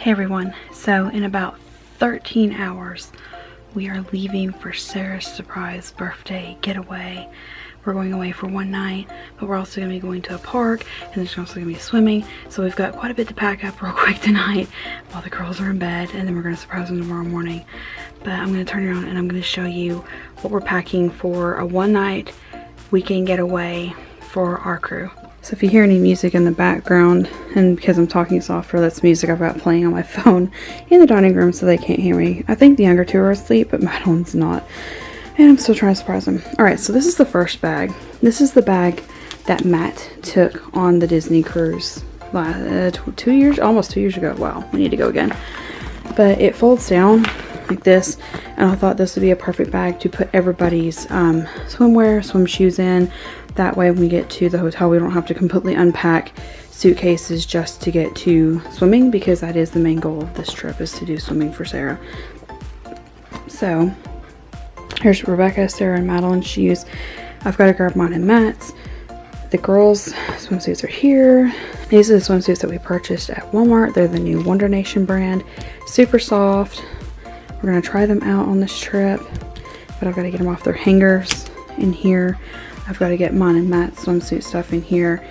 Hey everyone, so in about 13 hours we are leaving for Sarah's surprise birthday getaway. We're going away for one night, but we're also going to be going to a park, and there's also going to be swimming, so we've got quite a bit to pack up real quick tonight while the girls are in bed, and then we're going to surprise them tomorrow morning. But I'm going to turn around and I'm going to show you what we're packing for a one night weekend getaway for our crew. So if you hear any music in the background, and because I'm talking softer, that's music I've got playing on my phone in the dining room so they can't hear me. I think the younger two are asleep, but Madeline's not. And I'm still trying to surprise them. Alright, so this is the first bag. This is the bag that Matt took on the Disney cruise almost 2 years ago. Wow, we need to go again. But it folds down like this, and I thought this would be a perfect bag to put everybody's swimwear, swim shoes in. That way when we get to the hotel we don't have to completely unpack suitcases just to get to swimming, because that is the main goal of this trip, is to do swimming for Sarah. So here's Rebecca, Sarah, and Madeline's shoes. I've got to grab mine and Matt's. The girls' swimsuits are here. These are the swimsuits that we purchased at Walmart. They're the new Wonder Nation brand. Super soft. We're going to try them out on this trip, but I've got to get them off their hangers in here. I've got to get mine and Matt's swimsuit stuff in here,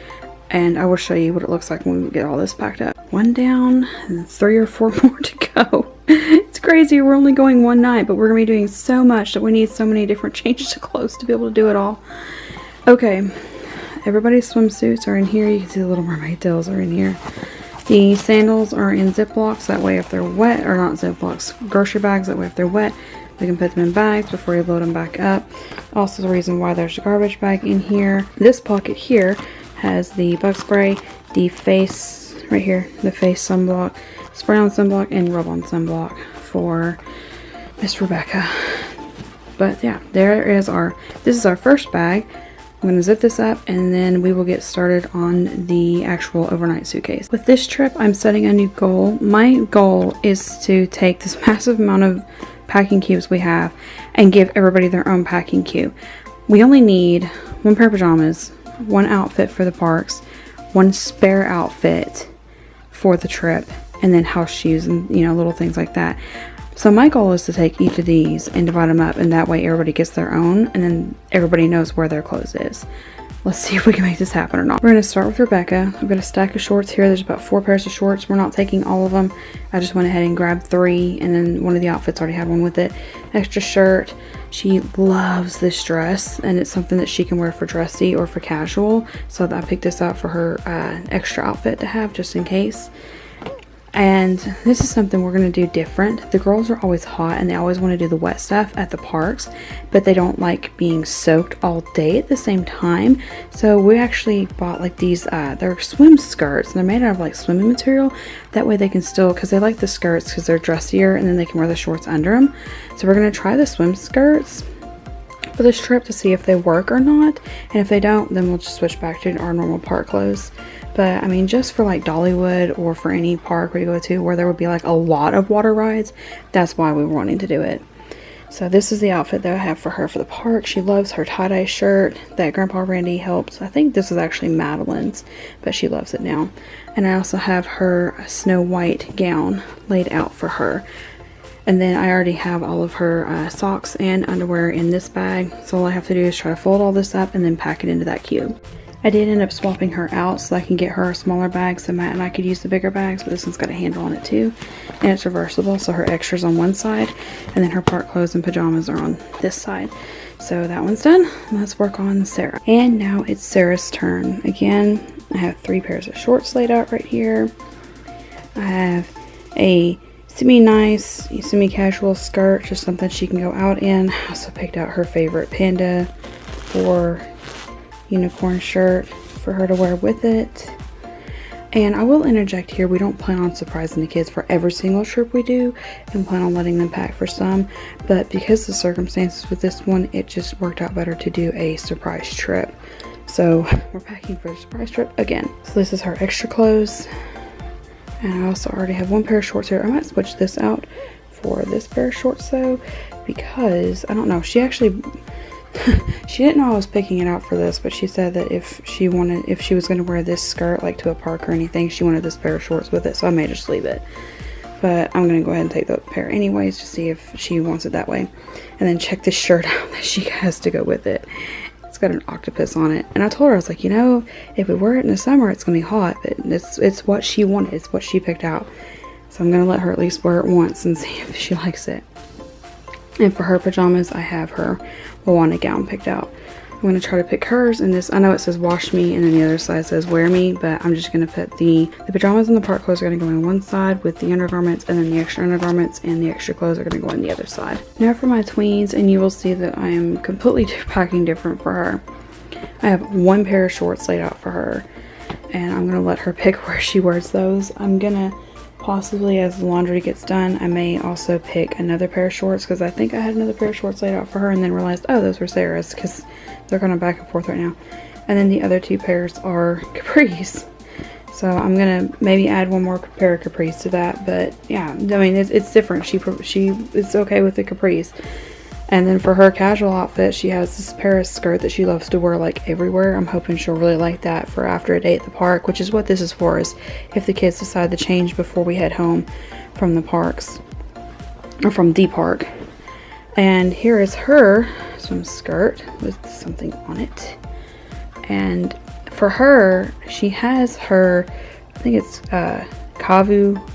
and I will show you what it looks like when we get all this packed up. One down and 3 or 4 more to go. It's crazy. We're only going one night, but we're going to be doing so much that we need so many different changes of clothes to be able to do it all. Okay, everybody's swimsuits are in here. You can see the Little Mermaid tails are in here. The sandals are in Ziplocs, that way if they're wet, or not Ziplocs, grocery bags, that way if they're wet, we can put them in bags before you load them back up. Also the reason why there's a garbage bag in here. This pocket here has the bug spray, the face, right here, the face sunblock, spray on sunblock, and rub on sunblock for Miss Rebecca. But yeah, this is our first bag. I'm going to zip this up and then we will get started on the actual overnight suitcase. With this trip, I'm setting a new goal. My goal is to take this massive amount of packing cubes we have and give everybody their own packing cube. We only need one pair of pajamas, one outfit for the parks, one spare outfit for the trip, and then house shoes and, you know, little things like that. So my goal is to take each of these and divide them up, and that way everybody gets their own, and then everybody knows where their clothes is. Let's see if we can make this happen or not. We're going to start with Rebecca. I've got a stack of shorts here. There's about 4 pairs of shorts. We're not taking all of them. I just went ahead and grabbed 3, and then one of the outfits already had one with it. Extra shirt. She loves this dress, and it's something that she can wear for dressy or for casual. So I picked this out for her extra outfit to have just in case. And this is something we're going to do different. The girls are always hot and they always want to do the wet stuff at the parks, but they don't like being soaked all day at the same time. So we actually bought like these, they're swim skirts, and they're made out of like swimming material. That way they can still, because they like the skirts because they're dressier, and then they can wear the shorts under them. So we're going to try the swim skirts for this trip to see if they work or not. And if they don't, then we'll just switch back to our normal park clothes. But I mean, just for like Dollywood or for any park where you go to where there would be like a lot of water rides, that's why we were wanting to do it. So this is the outfit that I have for her for the park. She loves her tie-dye shirt that Grandpa Randy helped. I think this is actually Madeline's, but she loves it now. And I also have her Snow White gown laid out for her. And then I already have all of her socks and underwear in this bag. So all I have to do is try to fold all this up and then pack it into that cube. I did end up swapping her out so I can get her a smaller bag so Matt and I could use the bigger bags, but this one's got a handle on it too. And it's reversible, so her extra's on one side, and then her park clothes and pajamas are on this side. So that one's done. Let's work on Sarah. And now it's Sarah's turn. Again, I have 3 pairs of shorts laid out right here. I have a semi-nice, semi-casual skirt, just something she can go out in. I also picked out her favorite panda or unicorn shirt for her to wear with it. And I will interject here, we don't plan on surprising the kids for every single trip we do, and plan on letting them pack for some, but because of the circumstances with this one, it just worked out better to do a surprise trip. So we're packing for a surprise trip again. So this is her extra clothes, and I also already have 1 pair of shorts here. I might switch this out for this pair of shorts though, because I don't know, she actually she didn't know I was picking it out for this, but she said that if she was going to wear this skirt like to a park or anything, she wanted this pair of shorts with it, so I may just leave it. but I'm gonna go ahead and take the pair anyways to see if she wants it that way. And then check this shirt out that she has to go with it. It's got an octopus on it, and I told her, I was like, you know, if we wear it in the summer it's gonna be hot, but it's what she wanted, it's what she picked out. So I'm gonna let her at least wear it once and see if she likes it. And for her pajamas, I have her Moana gown picked out. I'm going to try to pick hers, and this, I know it says wash me and then the other side says wear me, but I'm just going to put the pajamas and the park clothes are going to go on one side with the undergarments, and then the extra undergarments and the extra clothes are going to go on the other side. Now for my tweens, and you will see that I am completely packing different for her. I have one pair of shorts laid out for her, and I'm going to let her pick where she wears those. I'm going to possibly, as the laundry gets done, I may also pick another pair of shorts, because I think I had another pair of shorts laid out for her and then realized, oh, those were Sarah's, because they're kind of back and forth right now. And then the other two pairs are capris. So I'm gonna maybe add one more pair of capris to that, but yeah, I mean, it's different. She is okay with the capris. And then for her casual outfit, she has this Paris skirt that she loves to wear like everywhere. I'm hoping she'll really like that for after a day at the park, which is what this is for, is if the kids decide to change before we head home from the parks, or from the park. And here is her swim skirt with something on it. And for her, she has her, I think it's Kavu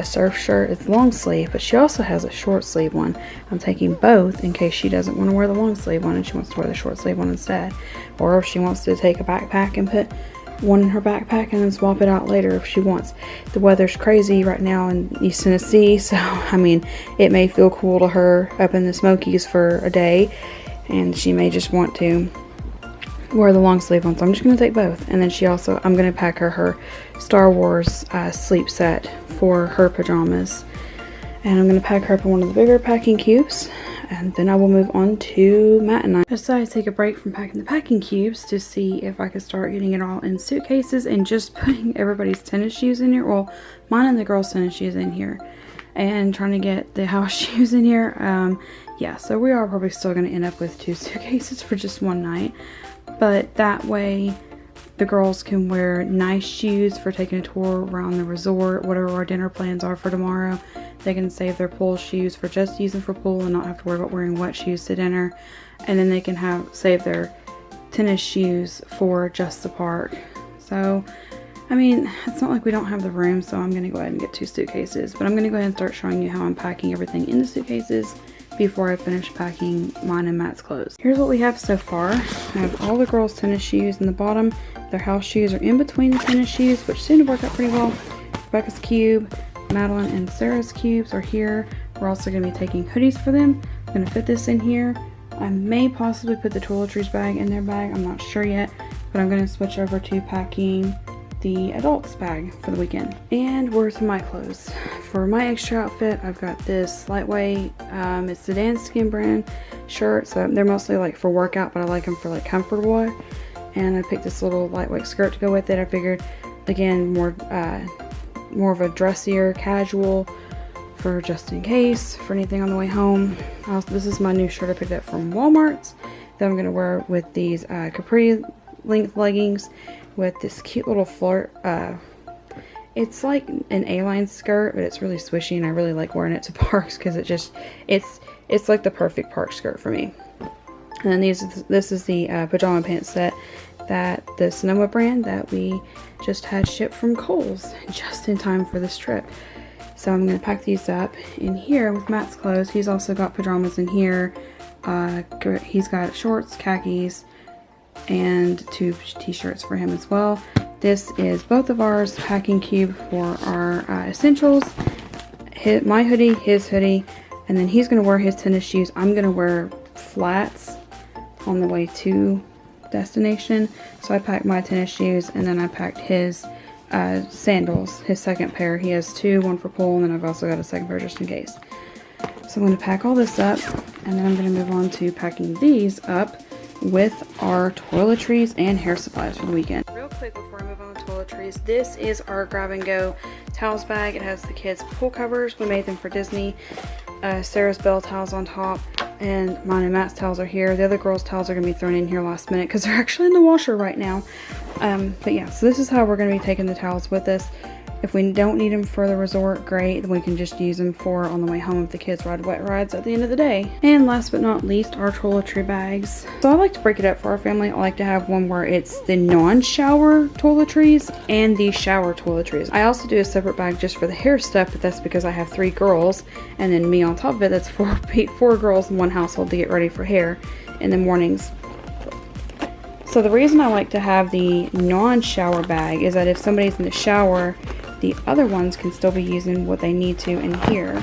surf shirt. It's long sleeve, but she also has a short sleeve one. I'm taking both in case she doesn't want to wear the long sleeve one and she wants to wear the short sleeve one instead. Or if she wants to take a backpack and put one in her backpack and then swap it out later if she wants. The weather's crazy right now in East Tennessee, so I mean, it may feel cool to her up in the Smokies for a day, and she may just want to wear the long sleeve one. So I'm just going to take both. And then she also, I'm going to pack her Star Wars sleep set for her pajamas, and I'm going to pack her up in one of the bigger packing cubes, and then I will move on to Matt and I. I decided to take a break from packing the packing cubes to see if I could start getting it all in suitcases and just putting everybody's tennis shoes in here. Well, mine and the girls' tennis shoes in here, and trying to get the house shoes in here. Yeah, so we are probably still going to end up with 2 suitcases for just one night, but that way the girls can wear nice shoes for taking a tour around the resort, whatever our dinner plans are for tomorrow. They can save their pool shoes for just using for pool and not have to worry about wearing wet shoes to dinner. And then they can save their tennis shoes for just the park. So, I mean, it's not like we don't have the room, so I'm going to go ahead and get 2 suitcases. But I'm going to go ahead and start showing you how I'm packing everything in the suitcases before I finish packing mine and Matt's clothes. Here's what we have so far. I have all the girls' tennis shoes in the bottom. Their house shoes are in between the tennis shoes, which seem to work out pretty well. Rebecca's cube, Madeline and Sarah's cubes are here. We're also going to be taking hoodies for them. I'm going to fit this in here. I may possibly put the Toiletries bag in their bag. I'm not sure yet, but I'm going to switch over to packing the adults bag for the weekend. And where's my clothes? For my extra outfit, I've got this lightweight, it's the Danskin brand shirt. So they're mostly like for workout, but I like them for like comfortable wear. And I picked this little lightweight skirt to go with it. I figured, again, more of a dressier, casual, for just in case, for anything on the way home. This is my new shirt I picked up from Walmart that I'm going to wear with these capri length leggings with this cute little flirt. It's like an A-line skirt, but it's really swishy, and I really like wearing it to parks because it's like the perfect park skirt for me. And then this is the pajama pants set that the Sonoma brand that we just had shipped from Kohl's just in time for this trip. So I'm going to pack these up in here with Matt's clothes. He's also got pajamas in here. He's got shorts, khakis, and 2 t-shirts for him as well. This is both of ours packing cube for our essentials. My hoodie, his hoodie, and then he's going to wear his tennis shoes. I'm going to wear flats on the way to destination. So I packed my tennis shoes, and then I packed his sandals, his second pair. He has 2, one for pool, and then I've also got a second pair just in case. So I'm going to pack all this up, and then I'm going to move on to packing these up with our toiletries and hair supplies for the weekend. Real quick before I move on to toiletries, this is our grab and go towels bag. It has the kids' pool covers. We made them for Disney. Sarah's Belle towels on top, and mine and Matt's towels are here. The other girls' towels are going to be thrown in here last minute because they're actually in the washer right now. But yeah, so this is how we're going to be taking the towels with us. If we don't need them for the resort, great. Then we can just use them for on the way home if the kids ride wet rides at the end of the day. And last but not least, our toiletry bags. So I like to break it up for our family. I like to have one where it's the non-shower toiletries and the shower toiletries. I also do a separate bag just for the hair stuff, but that's because I have 3 girls and then me on top of it. That's four girls in one household to get ready for hair in the mornings. So the reason I like to have the non-shower bag is that if somebody's in the shower, the other ones can still be using what they need to in here.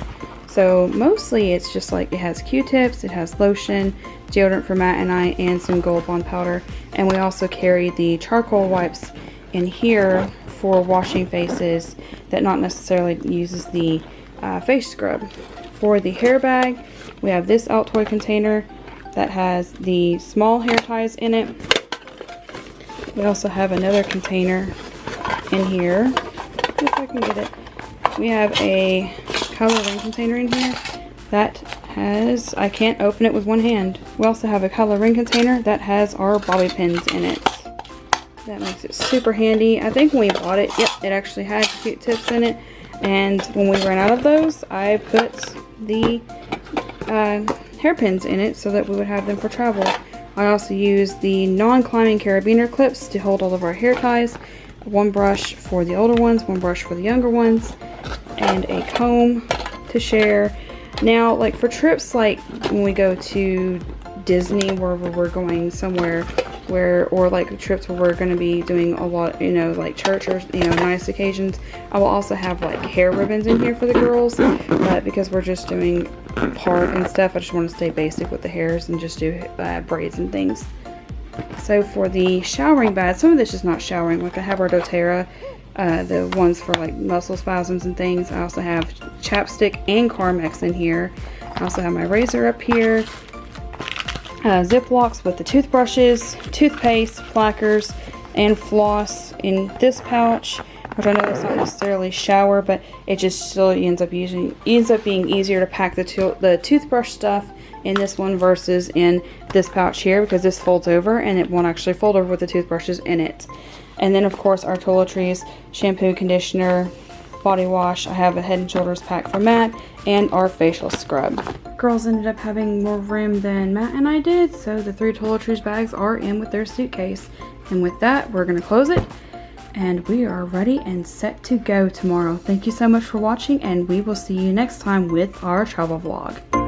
So mostly it's just like it has Q-tips, it has lotion, deodorant for Matt and I, and some Gold Bond powder. And we also carry the charcoal wipes in here for washing faces that not necessarily uses the face scrub. For the hair bag, we have this Altoid container that has the small hair ties in it. We also have another container in here. If I can get it. We have a color ring container in here that has, I can't open it with one hand. We also have a color ring container that has our bobby pins in it. That makes it super handy. I think when we bought it, yep, it actually had Q-tips in it. And when we ran out of those, I put the hairpins in it so that we would have them for travel. I also use the non-climbing carabiner clips to hold all of our hair ties. One brush for the older ones, one brush for the younger ones, and a comb to share. Now, like for trips like when we go to Disney, where we're going somewhere or like trips where we're going to be doing a lot, you know, like church or, you know, nice occasions, I will also have like hair ribbons in here for the girls, but because we're just doing park and stuff, I just want to stay basic with the hairs and just do braids and things. So for the showering bags, some of this is not showering. Like I have our doTERRA, the ones for like muscle spasms and things. I also have chapstick and Carmex in here. I also have my razor up here. Ziplocs with the toothbrushes, toothpaste, plackers, and floss in this pouch, which I know that's not necessarily shower, but it just still ends up being easier to pack the toothbrush stuff in this one versus in this pouch here, because this folds over and it won't actually fold over with the toothbrushes in it. And then of course our toiletries, shampoo, conditioner, body wash. I have a Head and Shoulders pack for Matt, and our facial scrub. Girls ended up having more room than Matt and I did, so the 3 Toiletries bags are in with their suitcase. And with that, we're gonna close it, and we are ready and set to go tomorrow. Thank you so much for watching, and we will see you next time with our travel vlog.